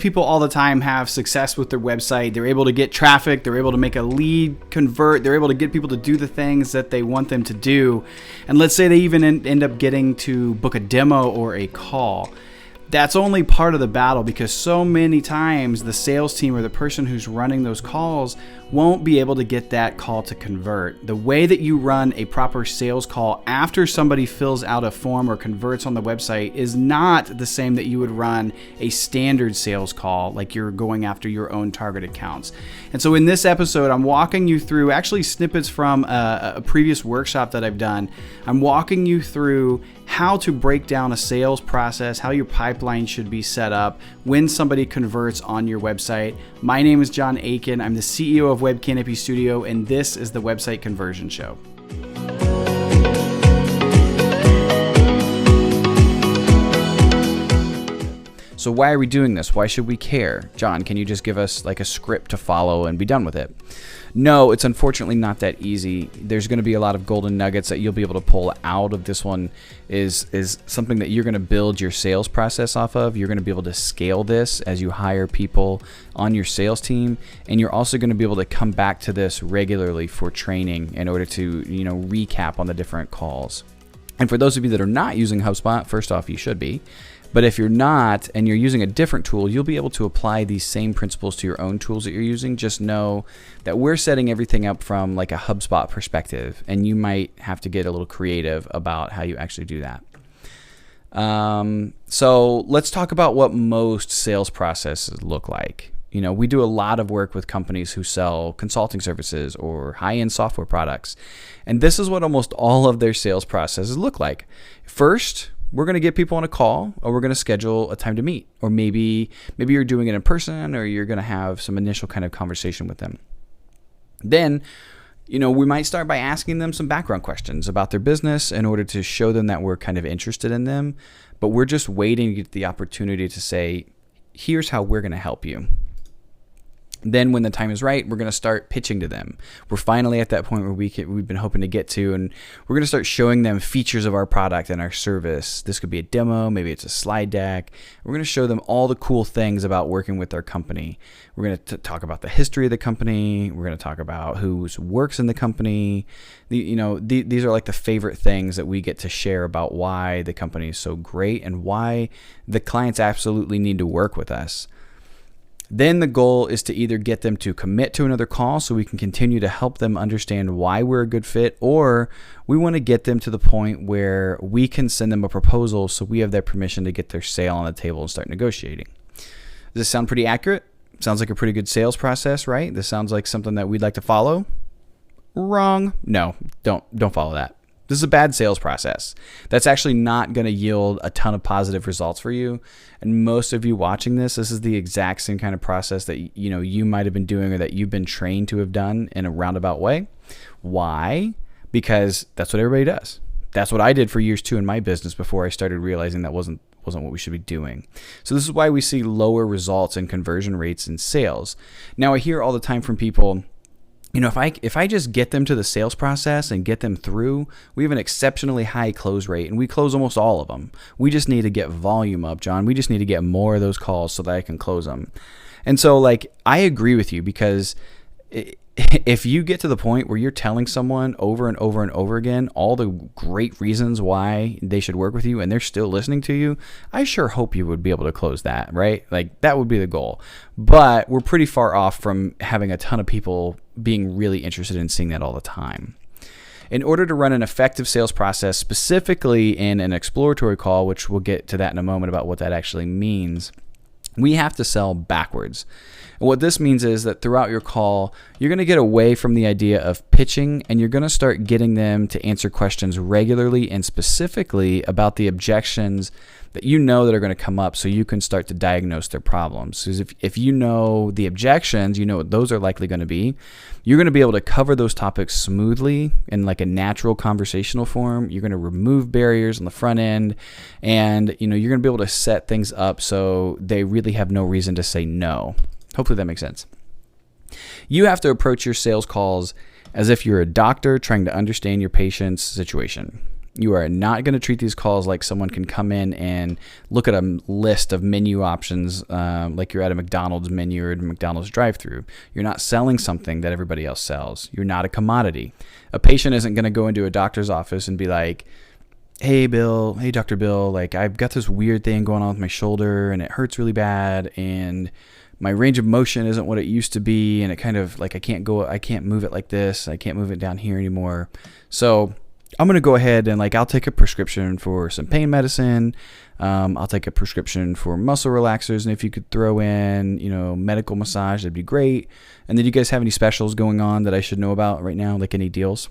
People all the time have success with their website. They're able to get traffic. They're able to make a lead convert. They're able to get people to do the things that they want them to do. And let's say they even end up getting to book a demo or a call. That's only part of the battle, because so many times the sales team or the person who's running those calls won't be able to get that call to convert. The way that you run a proper sales call after somebody fills out a form or converts on the website is not the same that you would run a standard sales call, like you're going after your own target accounts. And so in this episode, I'm walking you through actually snippets from a previous workshop that I've done. I'm walking you through how to break down a sales process, how your pipeline should be set up when somebody converts on your website. My name is John Aiken. I'm the CEO of Web Canopy Studio, and this is the Website Conversion Show. So why are we doing this? Why should we care? John, can you just give us like a script to follow and be done with it? No, it's unfortunately not that easy. There's going to be a lot of golden nuggets that you'll be able to pull out of this one. Is something that you're going to build your sales process off of. You're going to be able to scale this as you hire people on your sales team, and you're also going to be able to come back to this regularly for training in order to, recap on the different calls. And for those of you that are not using HubSpot, first off, you should be. But if you're not and you're using a different tool, you'll be able to apply these same principles to your own tools that you're using. Just know that we're setting everything up from like a HubSpot perspective, and you might have to get a little creative about how you actually do that. So let's talk about what most sales processes look like. We do a lot of work with companies who sell consulting services or high-end software products. And this is what almost all of their sales processes look like. First, we're going to get people on a call, or we're going to schedule a time to meet, or maybe you're doing it in person, or you're going to have some initial kind of conversation with them. Then, we might start by asking them some background questions about their business in order to show them that we're kind of interested in them, but we're just waiting to get the opportunity to say, here's how we're going to help you. Then when the time is right, we're going to start pitching to them. We're finally at that point where we've been hoping to get to, and we're going to start showing them features of our product and our service. This could be a demo, maybe it's a slide deck. We're going to show them all the cool things about working with our company. We're going to talk about the history of the company. We're going to talk about who works in the company. These are like the favorite things that we get to share about why the company is so great and why the clients absolutely need to work with us. Then the goal is to either get them to commit to another call so we can continue to help them understand why we're a good fit, or we want to get them to the point where we can send them a proposal so we have their permission to get their sale on the table and start negotiating. Does this sound pretty accurate? Sounds like a pretty good sales process, right? This sounds like something that we'd like to follow? Wrong. No, don't follow that. This is a bad sales process. That's actually not going to yield a ton of positive results for you. And most of you watching this is the exact same kind of process that you might have been doing, or that you've been trained to have done in a roundabout way. Why? Because that's what everybody does. That's what I did for years too in my business before I started realizing that wasn't what we should be doing. So this is why we see lower results in conversion rates in sales. Now I hear all the time from people, if I just get them to the sales process and get them through, we have an exceptionally high close rate, and we close almost all of them. We just need to get volume up, John. We just need to get more of those calls so that I can close them. And so I agree with you, because if you get to the point where you're telling someone over and over and over again all the great reasons why they should work with you and they're still listening to you, I sure hope you would be able to close that, right? That would be the goal. But we're pretty far off from having a ton of people being really interested in seeing that all the time. In order to run an effective sales process, specifically in an exploratory call, which we'll get to that in a moment about what that actually means, we have to sell backwards. And what this means is that throughout your call, you're going to get away from the idea of pitching, and you're going to start getting them to answer questions regularly and specifically about the objections that that are going to come up, so you can start to diagnose their problems. Because if you know the objections, you know what those are likely going to be, you're going to be able to cover those topics smoothly in like a natural conversational form. You're going to remove barriers on the front end, and you're going to be able to set things up so they really have no reason to say no. Hopefully that makes sense. You have to approach your sales calls as if you're a doctor trying to understand your patient's situation. You are not going to treat these calls like someone can come in and look at a list of menu options like you're at a McDonald's menu or a McDonald's drive-thru. You're not selling something that everybody else sells. You're not a commodity. A patient isn't going to go into a doctor's office and be like, hey, Dr. Bill, like I've got this weird thing going on with my shoulder and it hurts really bad and my range of motion isn't what it used to be and it kind of like I can't move it like this. I can't move it down here anymore. So I'm going to go ahead and I'll take a prescription for some pain medicine. I'll take a prescription for muscle relaxers. And if you could throw in, medical massage, that'd be great. And then do you guys have any specials going on that I should know about right now? Like any deals?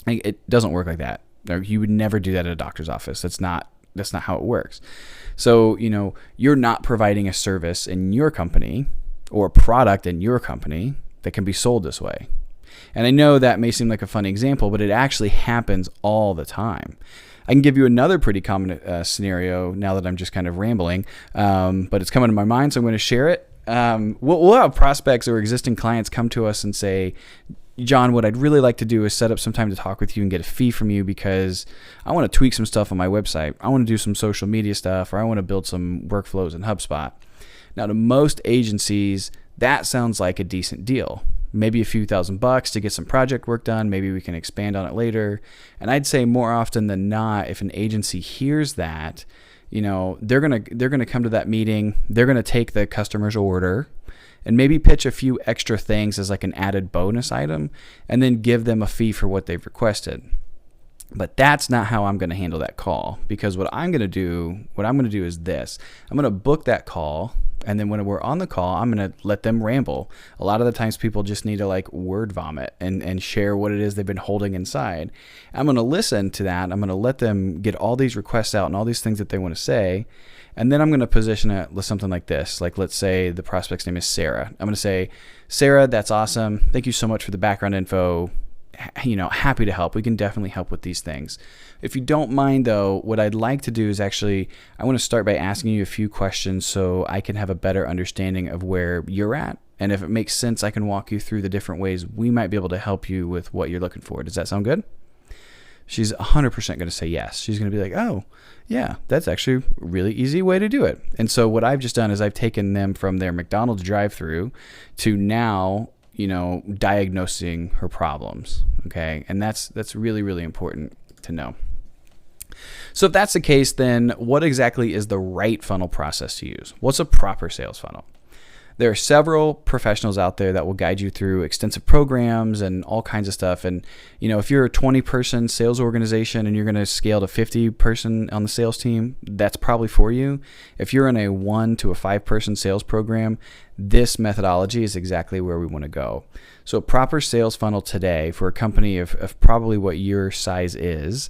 It doesn't work like that. You would never do that at a doctor's office. That's not how it works. So, you're not providing a service in your company or a product in your company that can be sold this way. And I know that may seem like a funny example, but it actually happens all the time. I can give you another pretty common scenario now that I'm just kind of rambling, but it's coming to my mind, so I'm going to share it. We'll have prospects or existing clients come to us and say, John, what I'd really like to do is set up some time to talk with you and get a fee from you because I want to tweak some stuff on my website. I want to do some social media stuff, or I want to build some workflows in HubSpot. Now, to most agencies, that sounds like a decent deal. Maybe a few $1,000 to get some project work done. Maybe we can expand on it later. And I'd say more often than not, if an agency hears that, they're gonna come to that meeting. They're gonna take the customer's order and maybe pitch a few extra things as like an added bonus item, and then give them a fee for what they've requested. But that's not how I'm going to handle that call, because what I'm going to do is this. I'm going to book that call, and then when we're on the call, I'm going to let them ramble. A lot of the times people just need to word vomit and share what it is they've been holding inside. I'm going to listen to that. I'm going to let them get all these requests out and all these things that they want to say. And then I'm going to position it with something like this. Like, let's say the prospect's name is Sarah. I'm going to say, Sarah, that's awesome. Thank you so much for the background info. Happy to help. We can definitely help with these things. If you don't mind though, what I'd like to do is I want to start by asking you a few questions so I can have a better understanding of where you're at. And if it makes sense, I can walk you through the different ways we might be able to help you with what you're looking for. Does that sound good? She's 100% going to say yes. She's going to be like, oh, yeah, that's actually a really easy way to do it. And so what I've just done is I've taken them from their McDonald's drive-thru to now, diagnosing her problems. Okay. And that's really, really important to know. So if that's the case, then what exactly is the right funnel process to use? What's a proper sales funnel? There are several professionals out there that will guide you through extensive programs and all kinds of stuff. And, if you're a 20-person sales organization and you're going to scale to 50-person on the sales team, that's probably for you. If you're in a 1 to a 5-person sales program, this methodology is exactly where we want to go. So a proper sales funnel today for a company of probably what your size is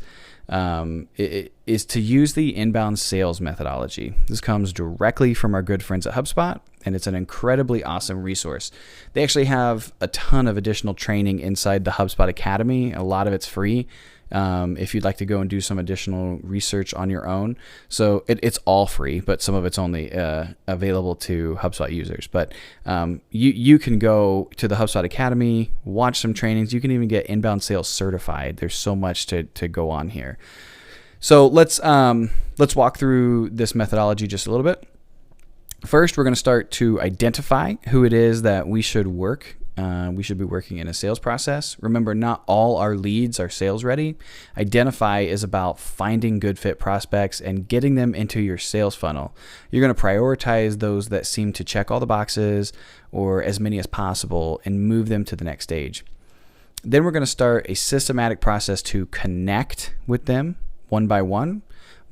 to use the inbound sales methodology. This comes directly from our good friends at HubSpot, and it's an incredibly awesome resource. They actually have a ton of additional training inside the HubSpot Academy. A lot of it's free if you'd like to go and do some additional research on your own. So it's all free, but some of it's only available to HubSpot users. But you can go to the HubSpot Academy, watch some trainings. You can even get inbound sales certified. There's so much to go on here. So let's walk through this methodology just a little bit. First, we're going to start to identify who it is that we should work. We should be working in a sales process. Remember, not all our leads are sales ready. Identify is about finding good fit prospects and getting them into your sales funnel. You're going to prioritize those that seem to check all the boxes or as many as possible and move them to the next stage. Then we're going to start a systematic process to connect with them one by one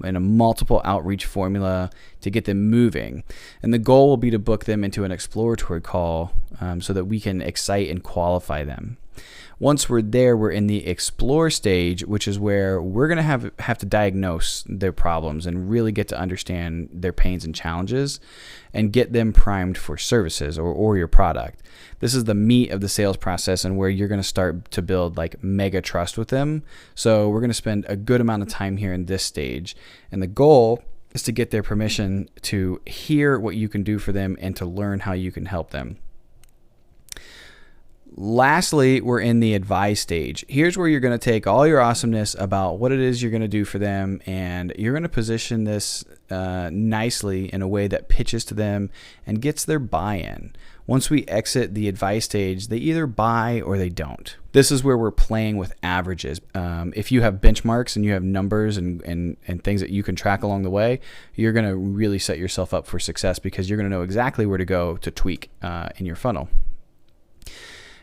in a multiple outreach formula to get them moving. And the goal will be to book them into an exploratory call so that we can excite and qualify them. Once we're there, we're in the explore stage, which is where we're going to have to diagnose their problems and really get to understand their pains and challenges and get them primed for services or your product. This is the meat of the sales process and where you're going to start to build mega trust with them. So we're going to spend a good amount of time here in this stage. And the goal is to get their permission to hear what you can do for them and to learn how you can help them. Lastly, we're in the advise stage. Here's where you're going to take all your awesomeness about what it is you're going to do for them, and you're going to position this nicely in a way that pitches to them and gets their buy-in. Once we exit the advice stage, they either buy or they don't. This is where we're playing with averages. If you have benchmarks and you have numbers and things that you can track along the way, you're going to really set yourself up for success because you're going to know exactly where to go to tweak in your funnel.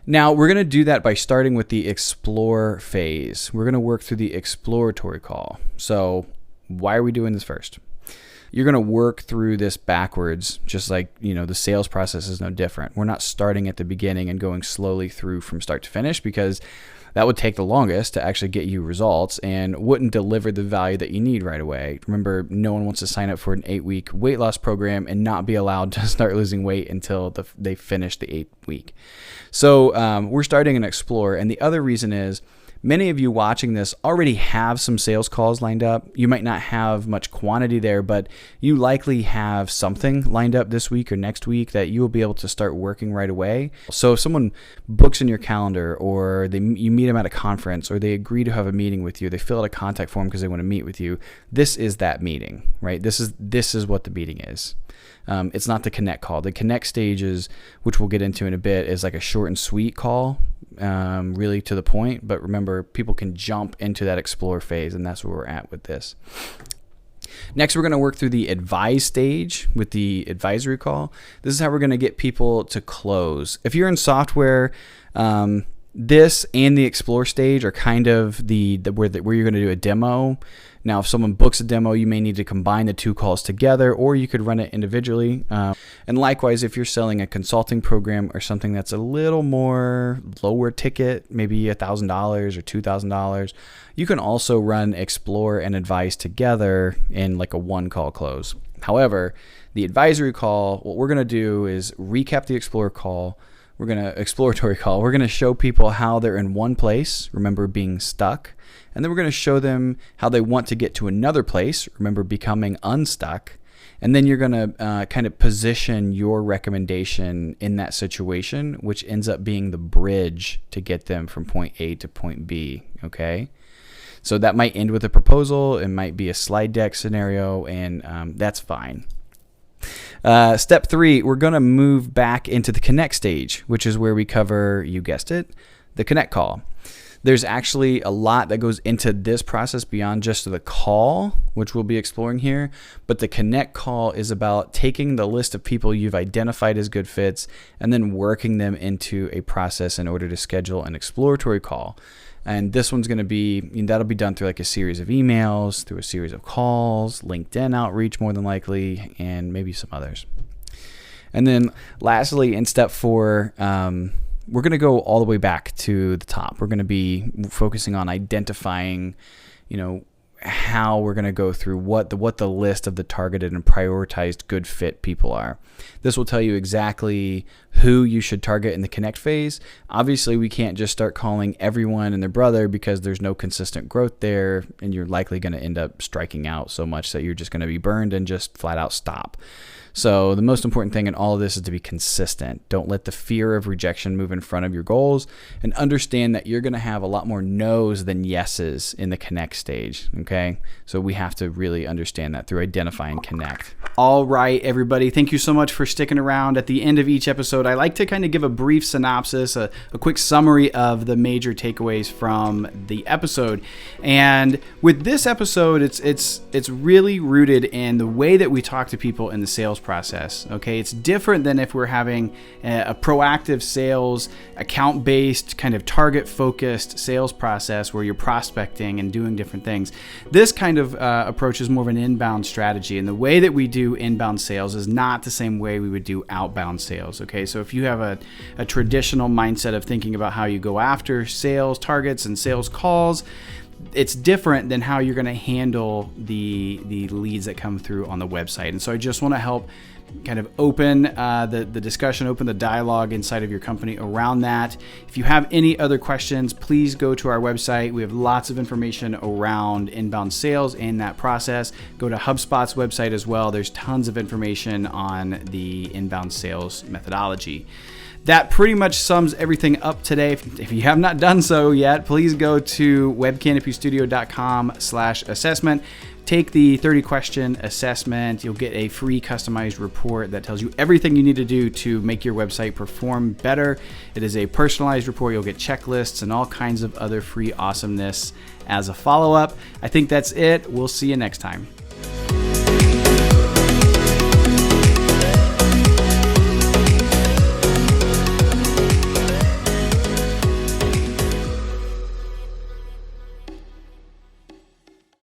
Now, we're going to do that by starting with the explore phase. We're going to work through the exploratory call. So why are we doing this first? You're going to work through this backwards, just like, the sales process is no different. We're not starting at the beginning and going slowly through from start to finish because that would take the longest to actually get you results and wouldn't deliver the value that you need right away. Remember, no one wants to sign up for an 8-week weight loss program and not be allowed to start losing weight until they finish the 8-week. So we're starting an explore. And the other reason is many of you watching this already have some sales calls lined up. You might not have much quantity there, but you likely have something lined up this week or next week that you will be able to start working right away. So if someone books in your calendar, or you meet them at a conference, or they agree to have a meeting with you, they fill out a contact form because they want to meet with you, this is that meeting, right? This is what the meeting is. It's not the connect call. The connect stages, which we'll get into in a bit, is like a short and sweet call, really to the point. But remember, people can jump into that explore phase, and that's where we're at with this. Next, we're going to work through the advise stage with the advisory call. This is how we're going to get people to close. If you're in software, this and the explore stage are kind of where you're going to do a demo. Now, if someone books a demo, you may need to combine the two calls together, or you could run it individually. And likewise, if you're selling a consulting program or something that's a little more lower ticket, maybe $1,000 or $2,000, you can also run explore and advise together in like a one-call close. However, the advisory call, what we're going to do is recap the exploratory call. We're going to show people how they're in one place, remember being stuck, and then we're going to show them how they want to get to another place, remember becoming unstuck, and then you're going to kind of position your recommendation in that situation, which ends up being the bridge to get them from point A to point B, okay? So that might end with a proposal, it might be a slide deck scenario, and that's fine. Step 3, we're going to move back into the connect stage, which is where we cover, you guessed it, the connect call. There's actually a lot that goes into this process beyond just the call, which we'll be exploring here. But the connect call is about taking the list of people you've identified as good fits and then working them into a process in order to schedule an exploratory call. And this one's going to be, that'll be done through like a series of emails, through a series of calls, LinkedIn outreach more than likely, and maybe some others. And then lastly, in step 4, we're going to go all the way back to the top. We're going to be focusing on identifying, how we're going to go through what the list of the targeted and prioritized good fit people are. This will tell you exactly who you should target in the connect phase. Obviously, we can't just start calling everyone and their brother because there's no consistent growth there, and you're likely going to end up striking out so much that you're just going to be burned and just flat out stop. So the most important thing in all of this is to be consistent. Don't let the fear of rejection move in front of your goals, and understand that you're going to have a lot more no's than yeses in the connect stage, okay? So we have to really understand that through identify and connect. All right, everybody. Thank you so much for sticking around. At the end of each episode, I like to kind of give a brief synopsis, a quick summary of the major takeaways from the episode. And with this episode, it's really rooted in the way that we talk to people in the sales process. Okay, it's different than if we're having a proactive sales, account-based, kind of target-focused sales process where you're prospecting and doing different things. This kind of approach is more of an inbound strategy, and the way that we do inbound sales is not the same way we would do outbound sales. Okay, so if you have a traditional mindset of thinking about how you go after sales targets and sales calls, it's different than how you're going to handle the leads that come through on the website. And so I just want to help kind of open the discussion, open the dialogue inside of your company around that. If you have any other questions, please go to our website. We have lots of information around inbound sales and that process. Go to HubSpot's website as well. There's tons of information on the inbound sales methodology. That pretty much sums everything up today. If you have not done so yet, please go to webcanopystudio.com/assessment. Take the 30-question assessment. You'll get a free customized report that tells you everything you need to do to make your website perform better. It is a personalized report. You'll get checklists and all kinds of other free awesomeness as a follow-up. I think that's it. We'll see you next time.